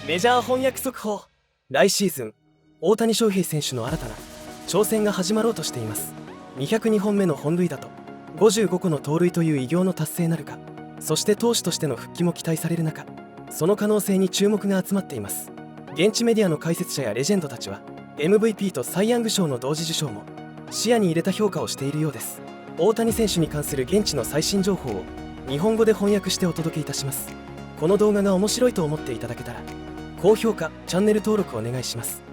メジャー翻訳速報。来シーズン大谷翔平選手の新たな挑戦が始まろうとしています。202本目の本塁打と55個の盗塁という偉業の達成なるか、そして投手としての復帰も期待される中、その可能性に注目が集まっています。現地メディアの解説者やレジェンドたちは MVP とサイヤング賞の同時受賞も視野に入れた評価をしているようです。大谷選手に関する現地の最新情報を日本語で翻訳してお届けいたします。この動画が面白いと思っていただけたら高評価、チャンネル登録お願いします。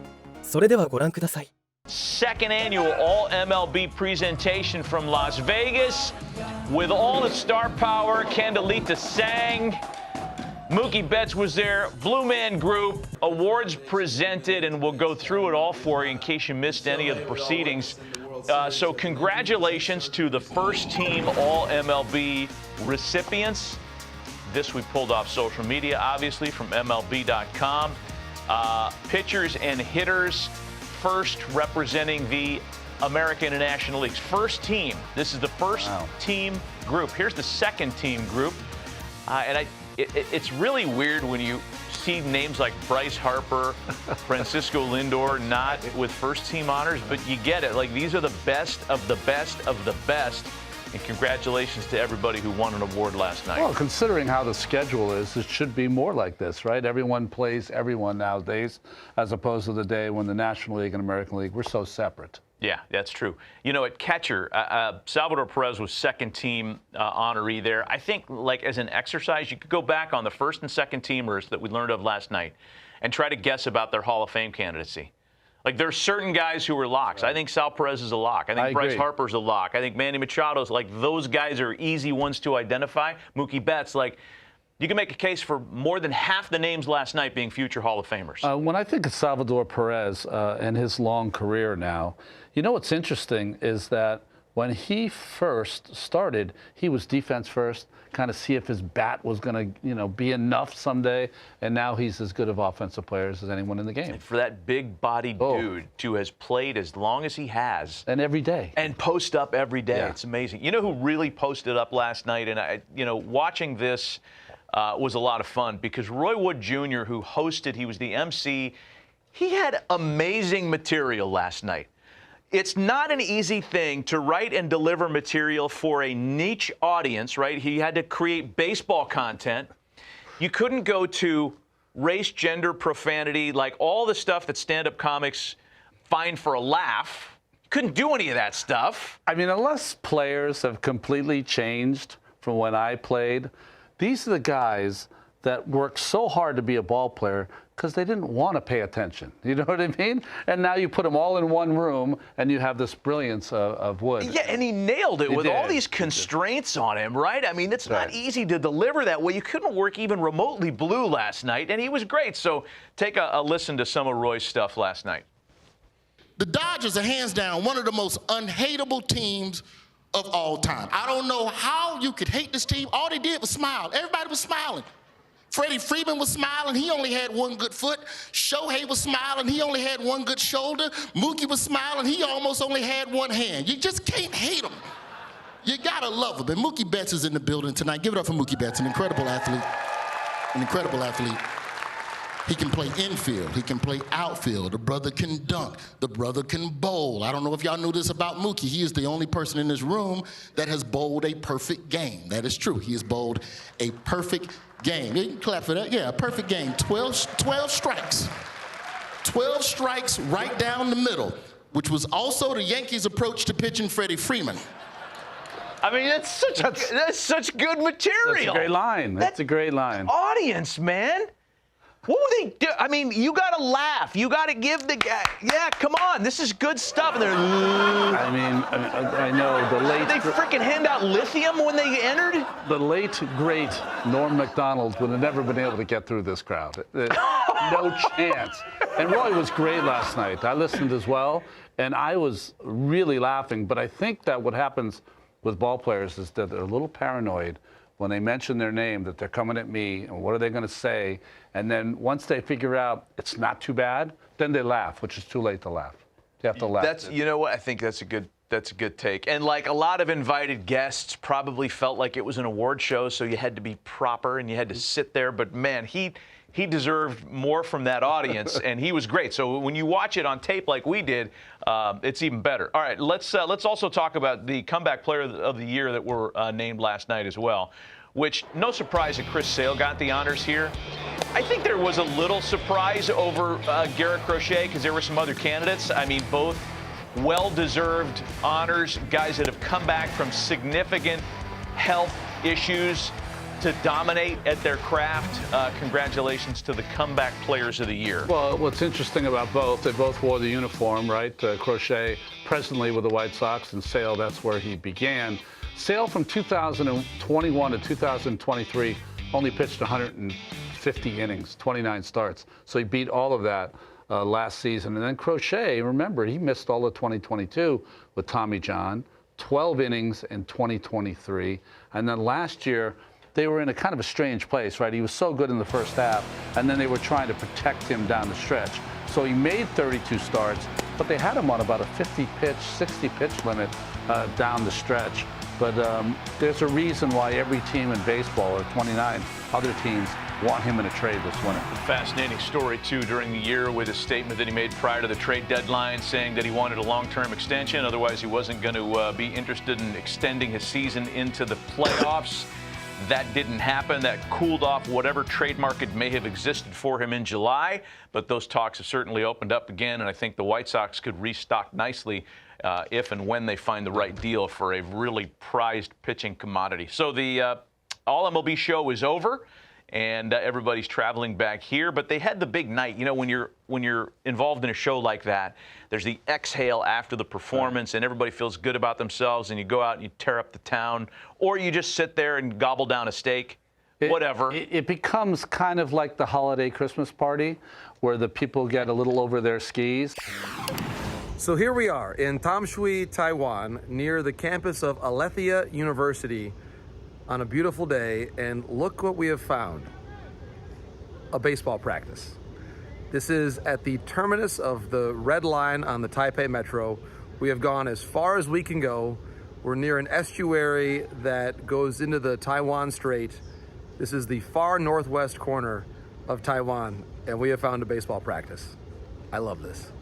それではご覧ください。 Second annual All-MLB presentation from Las Vegas with all the star power. Candelita sang, Mookie Betts was there, Blue Man Group, awards presented, and we'll go through it all for you in case you missed any of the proceedings. So congratulations to the first team All-MLB recipients. This we pulled off social media, obviously, from MLB.com. Pitchers and hitters first representing the American and National Leagues. First team. This is the first team group. Here's the second team group. It's really weird when you see names like Bryce Harper, Francisco Lindor not with first team honors, but you get it. Like, these are the best of the best of the best. And congratulations to everybody who won an award last night. Well, considering how the schedule is, it should be more like this, right? Everyone plays everyone nowadays, as opposed to the day when the National League and American League were so separate. Yeah, that's true. You know, at catcher, Salvador Perez was second team honoree there. I think, like, as an exercise, you could go back on the first and second teamers that we learned of last night and try to guess about their Hall of Fame candidacy. Like, there's certain guys who are locks. Right. I think Sal Perez is a lock. I think Bryce Harper's a lock. I think Manny Machado's, like, those guys are easy ones to identify. Mookie Betts, like, you can make a case for more than half the names last night being future Hall of Famers. When I think of Salvador Perez and his long career now, you know what's interesting is that when he first started, he was defense first, kind of see if his bat was going to, be enough someday. And now he's as good of offensive players as anyone in the game. And for that big-bodied dude to has played as long as he has. And every day. And post up every day. Yeah. It's amazing. You know who really posted up last night? And, watching this was a lot of fun because Roy Wood Jr., who hosted, he was the MC, he had amazing material last night. It's not an easy thing to write and deliver material for a niche audience, right? He had to create baseball content. You couldn't go to race, gender, profanity, like all the stuff that stand-up comics find for a laugh. You couldn't do any of that stuff. I mean, unless players have completely changed from when I played, these are the guys that worked so hard to be a ball player because they didn't want to pay attention. You know what I mean? And now you put them all in one room and you have this brilliance of Wood. Yeah, and he nailed it with all these constraints on him, right? I mean, it's not easy to deliver that way. You couldn't work even remotely blue last night, and he was great. So take a listen to some of Roy's stuff last night. The Dodgers are hands down one of the most unhateable teams of all time. I don't know how you could hate this team. All they did was smile. Everybody was smiling. Freddie Freeman was smiling. He only had one good foot. Shohei was smiling. He only had one good shoulder. Mookie was smiling. He almost only had one hand. You just can't hate him. You gotta love him. And Mookie Betts is in the building tonight. Give it up for Mookie Betts, an incredible athlete. An incredible athlete. He can play infield. He can play outfield. The brother can dunk. The brother can bowl. I don't know if y'all knew this about Mookie. He is the only person in this room that has bowled a perfect game. That is true. He has bowled a perfect game. You can clap for that. Yeah, a perfect game. 12 strikes. 12 strikes right down the middle, which was also the Yankees' approach to pitching Freddie Freeman. I mean, that's such good material. That's a great line. That's a great line. Audience, man. What would they do? I mean, you got to laugh. You got to give the guy, yeah, come on. This is good stuff. And they're, I know the late. They freaking hand out lithium when they entered? The late, great Norm Macdonald would have never been able to get through this crowd. No chance. And Roy was great last night. I listened as well, and I was really laughing. But I think that what happens with ball players is that they're a little paranoid when they mention their name, that they're coming at me, and what are they going to say? And then once they figure out it's not too bad, then they laugh, which is too late to laugh. You have to laugh. You know what? I think that's a good take. And like a lot of invited guests probably felt like it was an award show, so you had to be proper and you had to sit there. But man, he he deserved more from that audience, and he was great. So when you watch it on tape like we did, it's even better. All right, let's also talk about the comeback player of the year that were named last night as well, which no surprise that Chris Sale got the honors here. I think there was a little surprise over Garrett Crochet because there were some other candidates. I mean, both well-deserved honors, guys that have come back from significant health issues to dominate at their craft. Congratulations to the comeback players of the year. Well, what's interesting about both, they both wore the uniform, right? Crochet presently with the White Sox, and Sale, that's where he began. Sale from 2021 to 2023 only pitched 150 innings, 29 starts. So he beat all of that last season. And then Crochet, remember, he missed all of 2022 with Tommy John, 12 innings in 2023. And then last year, they were in a kind of a strange place, right? He was so good in the first half, and then they were trying to protect him down the stretch. So he made 32 starts, but they had him on about a 50-pitch, 60-pitch limit down the stretch. But there's a reason why every team in baseball, or 29 other teams, want him in a trade this winter. Fascinating story, too, during the year with a statement that he made prior to the trade deadline saying that he wanted a long-term extension. Otherwise, he wasn't going to be interested in extending his season into the playoffs. That didn't happen. That cooled off whatever trade market may have existed for him in July. But those talks have certainly opened up again, and I think the White Sox could restock nicely if and when they find the right deal for a really prized pitching commodity. So the All-MLB show is over, and everybody's traveling back here. But they had the big night. You know, when you're involved in a show like that, there's the exhale after the performance, and everybody feels good about themselves, and you go out and you tear up the town, or you just sit there and gobble down a steak, whatever. It becomes kind of like the holiday Christmas party, where the people get a little over their skis. So here we are in Tamsui, Taiwan, near the campus of Aletheia University on a beautiful day, and look what we have found. A baseball practice. This is at the terminus of the Red Line on the Taipei Metro. We have gone as far as we can go. We're near an estuary that goes into the Taiwan Strait. This is the far northwest corner of Taiwan, and we have found a baseball practice. I love this.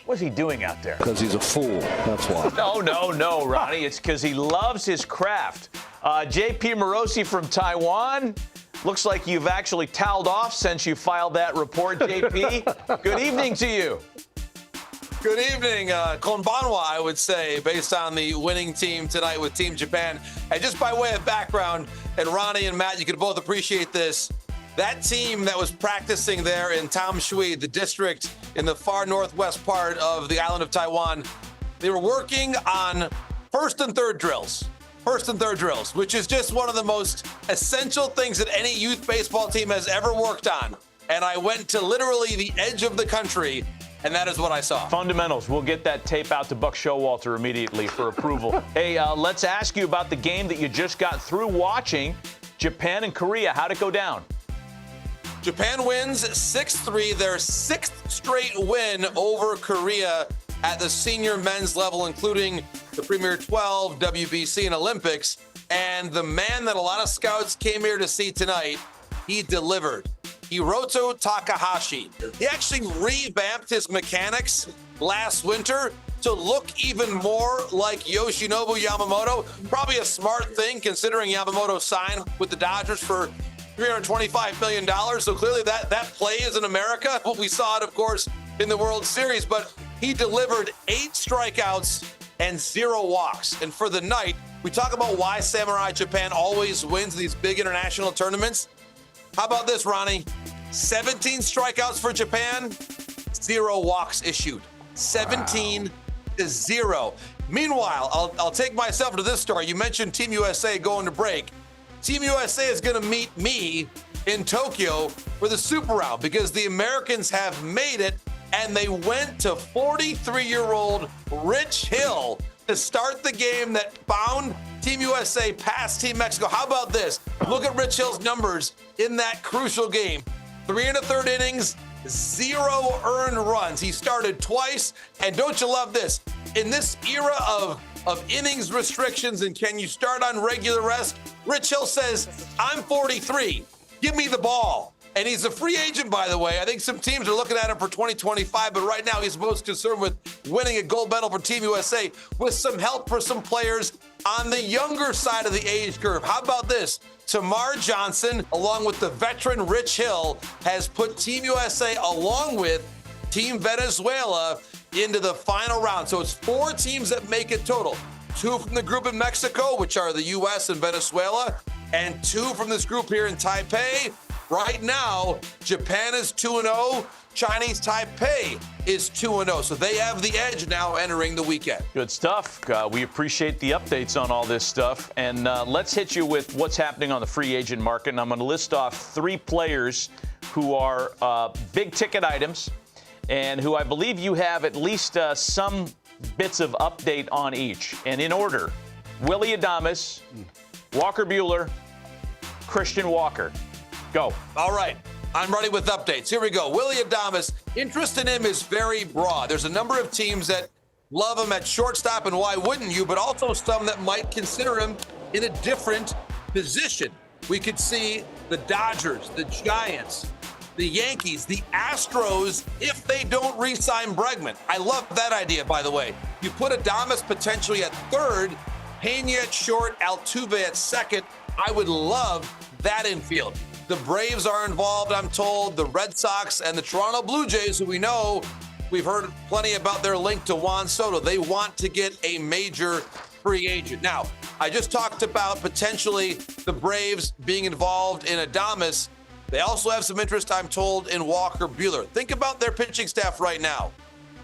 What's he doing out there? Because he's a fool, that's why. No, Ronnie. It's because he loves his craft. JP Morosi from Taiwan. Looks like you've actually toweled off since you filed that report, JP. Good evening to you. Good evening. Konbanwa, I would say, based on the winning team tonight with Team Japan. And just by way of background, and Ronnie and Matt, you could both appreciate this. That team that was practicing there in Tamsui, the district in the far northwest part of the island of Taiwan, they were working on first and third drills, which is just one of the most essential things that any youth baseball team has ever worked on. And I went to literally the edge of the country, and that is what I saw. Fundamentals. We'll get that tape out to Buck Showalter immediately for approval. Hey, let's ask you about the game that you just got through watching, Japan and Korea. How'd it go down? Japan wins 6-3, their sixth straight win over Korea at the senior men's level, including the Premier 12, WBC, and Olympics. And the man that a lot of scouts came here to see tonight, he delivered. Hiroto Takahashi. He actually revamped his mechanics last winter to look even more like Yoshinobu Yamamoto. Probably a smart thing considering Yamamoto signed with the Dodgers for $325 million. So clearly that play is in America. What we saw it, of course, in the World Series. But he delivered 8 strikeouts and 0 walks. And for the night, we talk about why Samurai Japan always wins these big international tournaments. How about this, Ronnie? 17 strikeouts for Japan, 0 walks issued. 17 to 0. Meanwhile, I'll take myself to this story. You mentioned Team USA going to break. Team USA is going to meet me in Tokyo for the Super Round because the Americans have made it, and they went to 43-year-old Rich Hill to start the game that bound Team USA past Team Mexico. How about this? Look at Rich Hill's numbers in that crucial game. 3 1/3 innings, 0 earned runs. He started twice, and don't you love this? In this era of innings restrictions and can you start on regular rest, Rich Hill says, I'm 43. Give me the ball. And he's a free agent, by the way. I think some teams are looking at him for 2025, but right now he's most concerned with winning a gold medal for Team USA with some help for some players on the younger side of the age curve. How about this? Tamar Johnson, along with the veteran Rich Hill, has put Team USA along with Team Venezuela into the final round. So it's 4 teams that make it total. 2 from the group in Mexico, which are the U.S. and Venezuela, and 2 from this group here in Taipei. Right now, Japan is 2-0. Chinese Taipei is 2-0. So they have the edge now entering the weekend. Good stuff. We appreciate the updates on all this stuff. And let's hit you with what's happening on the free agent market. And I'm going to list off 3 players who are big ticket items and who I believe you have at least some bits of update on each. And in order, Willy Adames, Walker Buehler, Christian Walker. Go. All right. I'm ready with updates. Here we go. Willy Adames, interest in him is very broad. There's a number of teams that love him at shortstop, and why wouldn't you? But also some that might consider him in a different position. We could see the Dodgers, the Giants, the Yankees, the Astros, if they don't re-sign Bregman. I love that idea, by the way. You put Adames potentially at third, Pena at short, Altuve at second. I would love that infield. The Braves are involved, I'm told, the Red Sox and the Toronto Blue Jays, who we know, we've heard plenty about their link to Juan Soto. They want to get a major free agent. Now, I just talked about potentially the Braves being involved in Adames. They also have some interest, I'm told, in Walker Buehler. Think about their pitching staff right now.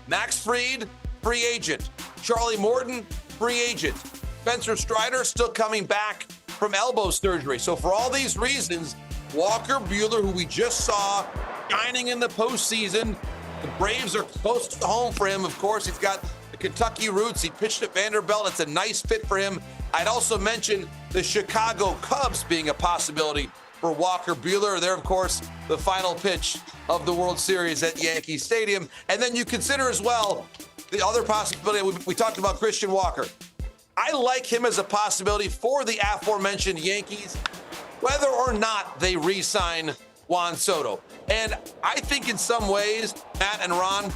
Max Fried, free agent. Charlie Morton, free agent. Spencer Strider still coming back from elbow surgery. So for all these reasons, Walker Buehler, who we just saw shining in the postseason, the Braves are close to home for him. Of course, he's got the Kentucky roots. He pitched at Vanderbilt. It's a nice fit for him. I'd also mention the Chicago Cubs being a possibility for Walker Buehler. They're, of course, the final pitch of the World Series at Yankee Stadium. And then you consider as well the other possibility. We talked about Christian Walker. I like him as a possibility for the aforementioned Yankees, whether or not they re-sign Juan Soto. And I think in some ways, Matt and Ron,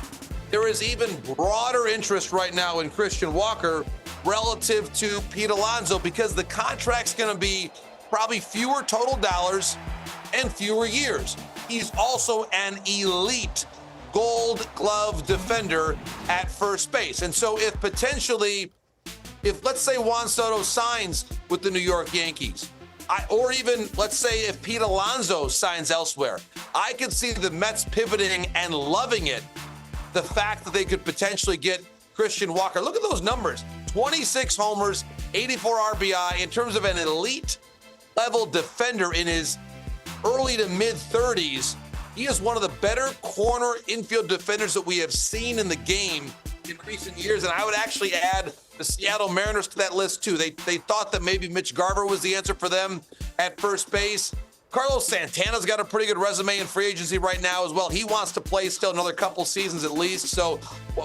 there is even broader interest right now in Christian Walker relative to Pete Alonso, because the contract's going to be probably fewer total dollars and fewer years. He's also an elite Gold Glove defender at first base. And so if let's say Juan Soto signs with the New York Yankees, or even, let's say, if Pete Alonso signs elsewhere, I could see the Mets pivoting and loving it, the fact that they could potentially get Christian Walker. Look at those numbers. 26 homers, 84 RBI. In terms of an elite level defender in his early to mid-30s, he is one of the better corner infield defenders that we have seen in the game in recent years. And I would actually add the Seattle Mariners to that list too. They thought that maybe Mitch Garver was the answer for them at first base. Carlos Santana's got a pretty good resume in free agency right now as well. He wants to play still another couple seasons at least. So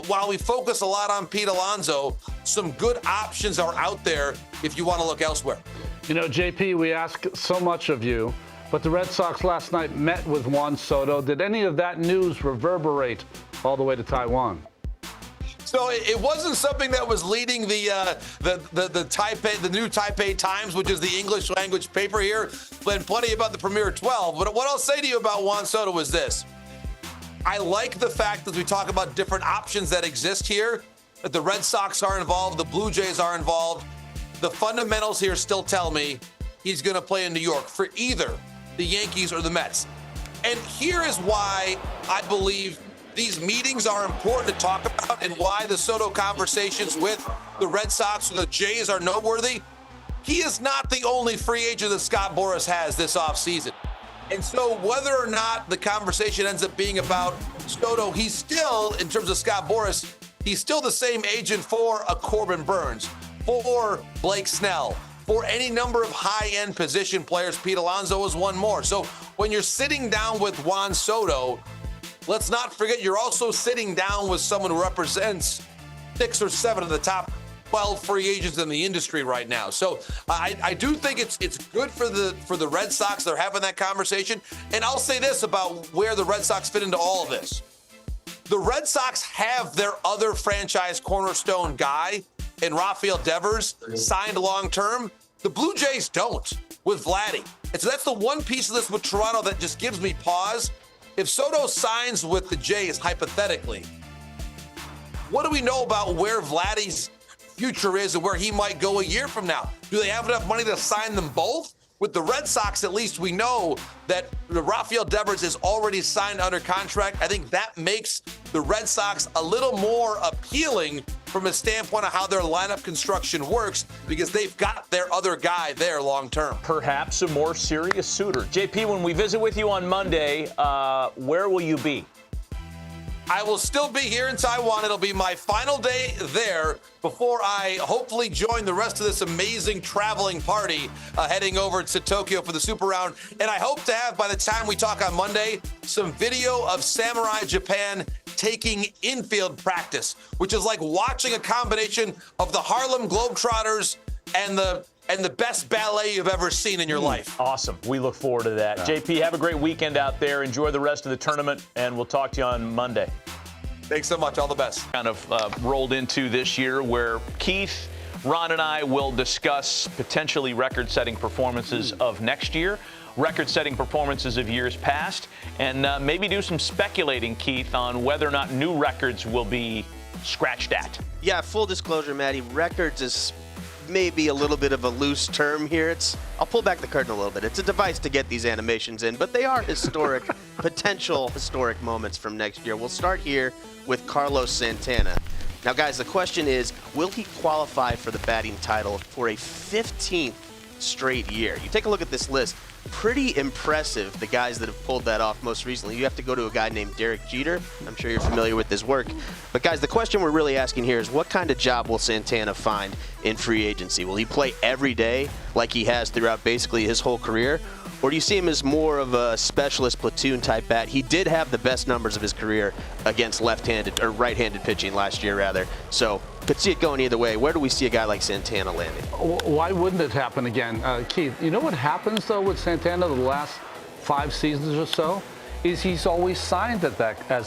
while we focus a lot on Pete Alonso, some good options are out there if you want to look elsewhere. You know, JP, we ask so much of you, but the Red Sox last night met with Juan Soto. Did any of that news reverberate all the way to Taiwan? So it wasn't something that was leading the Taipei, the new Taipei Times, which is the English language paper here. And plenty about the Premier 12. But what I'll say to you about Juan Soto is this. I like the fact that we talk about different options that exist here, that the Red Sox are involved, the Blue Jays are involved. The fundamentals here still tell me he's going to play in New York for either the Yankees or the Mets. And here is why I believe these meetings are important to talk about and why the Soto conversations with the Red Sox and the Jays are noteworthy. He is not the only free agent that Scott Boras has this offseason. And so whether or not the conversation ends up being about Soto, he's still, in terms of Scott Boras, he's still the same agent for a Corbin Burns, for Blake Snell, for any number of high-end position players. Pete Alonso is one more. So when you're sitting down with Juan Soto, let's not forget you're also sitting down with someone who represents 6 or 7 of the top 12 free agents in the industry right now. So I do think it's good for the Red Sox. They're having that conversation. And I'll say this about where the Red Sox fit into all of this. The Red Sox have their other franchise cornerstone guy in Rafael Devers signed long-term. The Blue Jays don't with Vladdy. And so that's the one piece of this with Toronto that just gives me pause. If Soto signs with the Jays, hypothetically, what do we know about where Vladdy's future is and where he might go a year from now? Do they have enough money to sign them both? With the Red Sox, at least we know that Rafael Devers is already signed under contract. I think that makes the Red Sox a little more appealing from a standpoint of how their lineup construction works because they've got their other guy there long term. Perhaps a more serious suitor. JP, when we visit with you on Monday, where will you be? I will still be here in Taiwan. It'll be my final day there before I hopefully join the rest of this amazing traveling party heading over to Tokyo for the Super Round. And I hope to have, by the time we talk on Monday, some video of Samurai Japan taking infield practice, which is like watching a combination of the Harlem Globetrotters and the best ballet you've ever seen in your life. Awesome. We look forward to that. JP, have a great weekend out there. Enjoy the rest of the tournament, and we'll talk to you on Monday. Thanks so much. All the best. Kind of rolled into this year where Keith, Ron, and I will discuss potentially record-setting performances of next year, record-setting performances of years past, and maybe do some speculating, Keith, on whether or not new records will be scratched at. Yeah, full disclosure, Maddie, records is maybe a little bit of a loose term here. I'll pull back the curtain a little bit. It's a device to get these animations in, but they are historic, potential historic moments from next year. We'll start here with Carlos Santana. Now, guys, the question is, will he qualify for the batting title for a 15th straight year? You take a look at this list. Pretty impressive, the guys that have pulled that off most recently. You have to go to a guy named Derek Jeter. I'm sure you're familiar with his work. But, guys, the question we're really asking here is what kind of job will Santana find in free agency? Will he play every day like he has throughout basically his whole career? Or do you see him as more of a specialist platoon-type bat? He did have the best numbers of his career against left-handed or right-handed pitching last year, rather. So could see it going either way. Where do we see a guy like Santana landing? Why wouldn't it happen again? Keith, you know what happens, though, with Santana the last 5 seasons or so? Is he's always signed as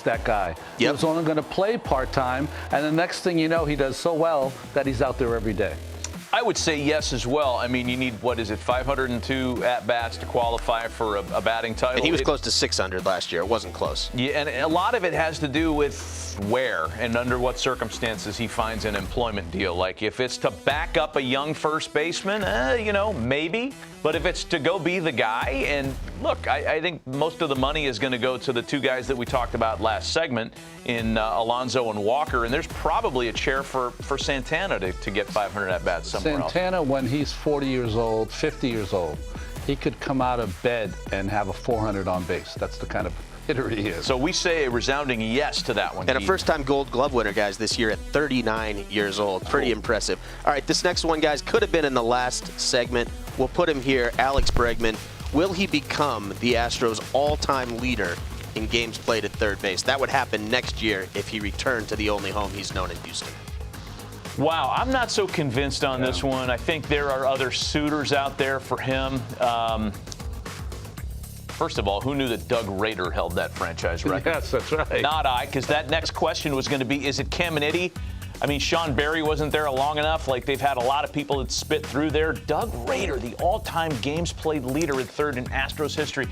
that guy. Yep. He was only going to play part-time, and the next thing you know, he does so well that he's out there every day. I would say yes as well. I mean, you need, 502 at-bats to qualify for a batting title. And he was close to 600 last year. It wasn't close. Yeah, and a lot of it has to do with where and under what circumstances he finds an employment deal. Like, if it's to back up a young first baseman, maybe. But if it's to go be the guy, and look, I think most of the money is going to go to the two guys that we talked about last segment in Alonso and Walker, and there's probably a chair for Santana to get 500 at-bats somewhere else. Santana, when he's 40 years old, 50 years old, he could come out of bed and have a 400 on base. That's the kind of hitter he is. So we say a resounding yes to that one. And a first-time Gold Glove winner, guys, this year at 39 years old. Pretty impressive. All right, this next one, guys, could have been in the last segment. We'll put him here, Alex Bregman. Will he become the Astros' all-time leader in games played at third base? That would happen next year if he returned to the only home he's known in Houston. Wow, I'm not so convinced on this one. I think there are other suitors out there for him. First of all, who knew that Doug Rader held that franchise record? Yes, that's right. Not I, because that next question was going to be, is it Caminiti? I mean, Sean Barry wasn't there long enough. Like, they've had a lot of people that spit through there. Doug Rader, the all-time games played leader at third in Astros history.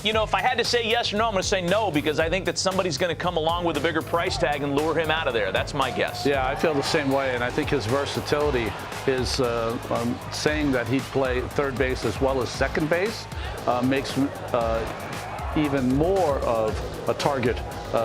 If I had to say yes or no, I'm going to say no, because I think that somebody's going to come along with a bigger price tag and lure him out of there. That's my guess. Yeah, I feel the same way, and I think his versatility is saying that he'd play third base as well as second base makes even more of a target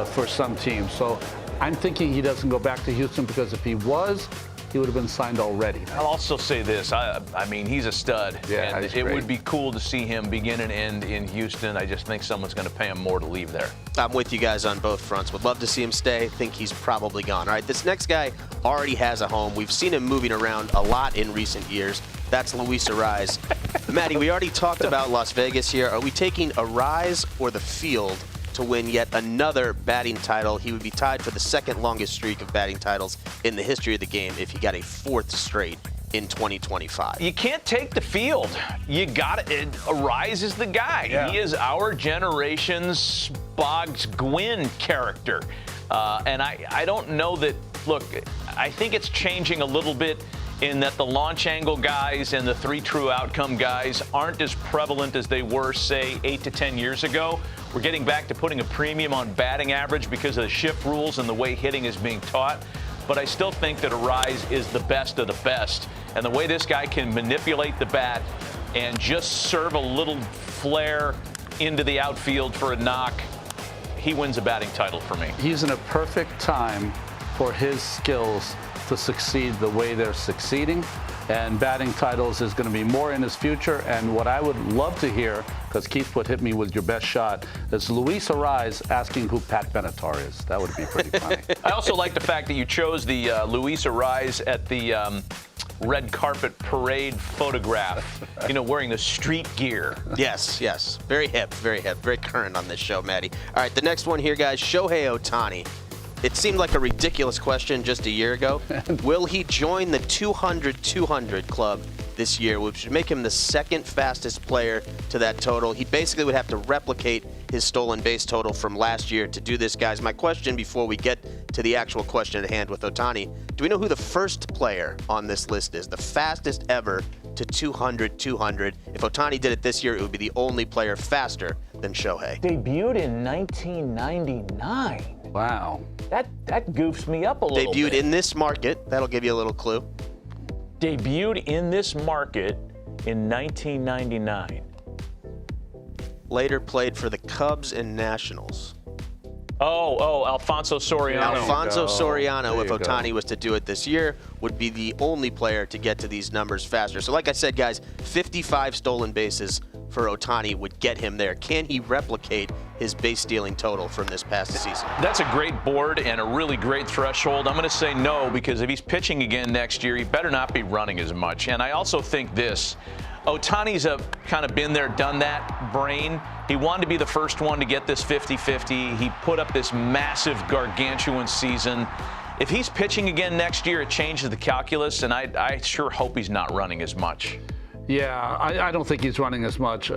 for some teams. So I'm thinking he doesn't go back to Houston, because if he was, he would have been signed already. I'll also say this. I mean, he's a stud. Yeah, and he's it great. would be cool to see him begin and end in Houston. I just think someone's going to pay him more to leave there. I'm with you guys on both fronts. Would love to see him stay. Think he's probably gone. All right, this next guy already has a home. We've seen him moving around a lot in recent years. That's Luis Arraez. Maddie, we already talked about Las Vegas here. Are we taking Arraez or the field to win yet another batting title. He would be tied for the second longest streak of batting titles in the history of the game if he got a fourth straight in 2025. You can't take the field. You got it. Arise is the guy. Yeah. He is our generation's Boggs Gwynn character. And I don't know that, look, I think it's changing a little bit in that the launch angle guys and the 3 true outcome guys aren't as prevalent as they were, say, 8 to 10 years ago. We're getting back to putting a premium on batting average because of the shift rules and the way hitting is being taught. But I still think that Arise is the best of the best. And the way this guy can manipulate the bat and just serve a little flare into the outfield for a knock, he wins a batting title for me. He's in a perfect time for his skills to succeed the way they're succeeding. And batting titles is going to be more in his future. And what I would love to hear, because Keith would hit me with your best shot, is Luis Arise asking who Pat Benatar is. That would be pretty funny. I also like the fact that you chose the Luis Arise at the red carpet parade photograph, wearing the street gear. Yes, yes. Very hip, very current on this show, Maddie. All right, the next one here, guys, Shohei Ohtani. It seemed like a ridiculous question just a year ago. Will he join the 200-200 club this year, which would make him the second fastest player to that total? He basically would have to replicate his stolen base total from last year to do this, guys. My question before we get to the actual question at hand with Ohtani, do we know who the first player on this list is? The fastest ever to 200-200. If Ohtani did it this year, it would be the only player faster than Shohei. Debuted in 1999. Wow. That goofs me up a little bit. Debuted in this market. That'll give you a little clue. Debuted in this market in 1999. Later played for the Cubs and Nationals. Oh, Alfonso Soriano. Alfonso Soriano, if There you go. Ohtani was to do it this year, would be the only player to get to these numbers faster. So like I said, guys, 55 stolen bases for Ohtani would get him there. Can he replicate his base stealing total from this past season? That's a great board and a really great threshold. I'm going to say no, because if he's pitching again next year, he better not be running as much. And I also think this. Ohtani's a kind of been there, done that brain. He wanted to be the first one to get this 50-50. He put up this massive, gargantuan season. If he's pitching again next year, it changes the calculus, and I sure hope he's not running as much. Yeah, I don't think he's running as much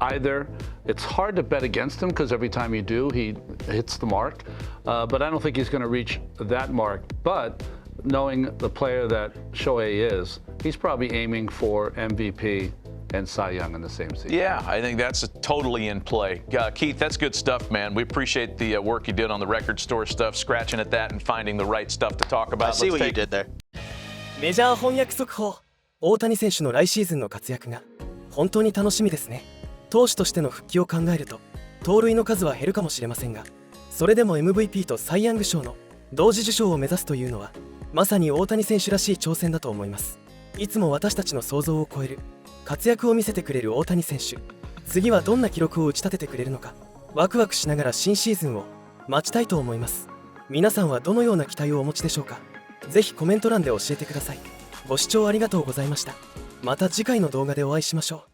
either. It's hard to bet against him because every time you do, he hits the mark. But I don't think he's going to reach that mark. But knowing the player that Shohei is, he's probably aiming for MVP and Cy Young in the same season. Yeah, I think that's totally in play. Keith, that's good stuff, man. We appreciate the work you did on the record store stuff, scratching at that and finding the right stuff to talk about. I see what you did there. メジャー翻訳速報。大谷選手の来シーズンの活躍が本当に楽しみですね。投手としての復帰を考えると盗塁の数は減るかもしれませんが、それでも MVP とサイヤング賞の同時受賞を目指すというのはまさに大谷選手らしい挑戦だと思います。いつも私たちの想像を超える活躍を見せてくれる大谷選手、次はどんな記録を打ち立ててくれるのかワクワクしながら新シーズンを待ちたいと思います。皆さんはどのような期待をお持ちでしょうか。ぜひコメント欄で教えてください。ご視聴ありがとうございました。また次回の動画でお会いしましょう。